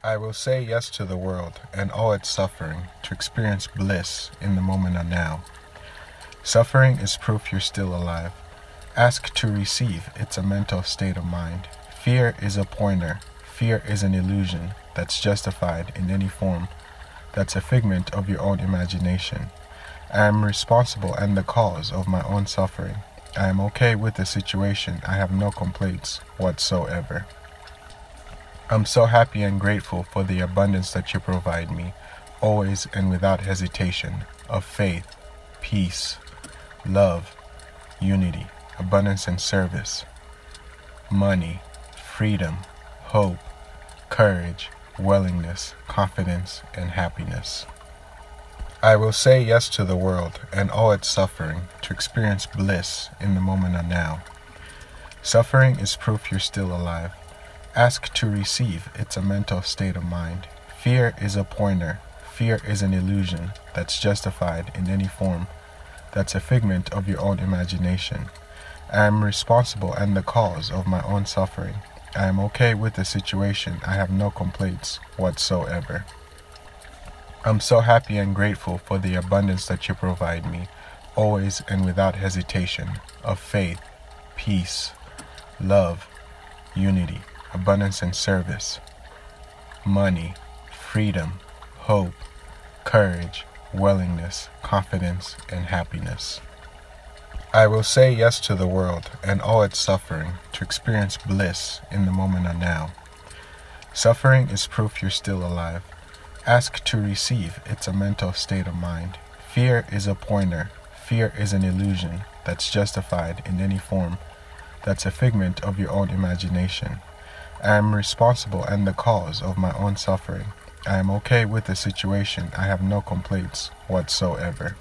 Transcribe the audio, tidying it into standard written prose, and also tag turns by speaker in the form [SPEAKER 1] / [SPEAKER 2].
[SPEAKER 1] I will say yes to the world and all its suffering to experience bliss in the moment of now. Suffering is proof you're still alive. Ask to receive, it's a mental state of mind. Fear is a pointer. Fear is an illusion that's justified in any form. That's a figment of your own imagination. I am responsible and the cause of my own suffering. I am okay with the situation. I have no complaints whatsoever. I'm so happy and grateful for the abundance that you provide me, always and without hesitation, of faith, peace, love, unity, abundance and service, money, freedom, hope, courage, willingness, confidence, and happiness. I will say yes to the world and all its suffering to experience bliss in the moment of now. Suffering is proof you're still alive. Ask to receive, it's a mental state of mind. Fear is a pointer. Fear is an illusion that's justified in any form. That's a figment of your own imagination. I am responsible and the cause of my own suffering. I am okay with the situation. I have no complaints whatsoever. I'm so happy and grateful for the abundance that you provide me, always and without hesitation, of faith, peace, love, unity, abundance and service, money, freedom, hope, courage, willingness, confidence, and happiness. I will say yes to the world and all its suffering to experience bliss in the moment of now. Suffering is proof you're still alive. Ask to receive, it's a mental state of mind. Fear is a pointer. Fear is an illusion that's justified in any form. That's a figment of your own imagination. I am responsible and the cause of my own suffering. I am okay with the situation. I have no complaints whatsoever.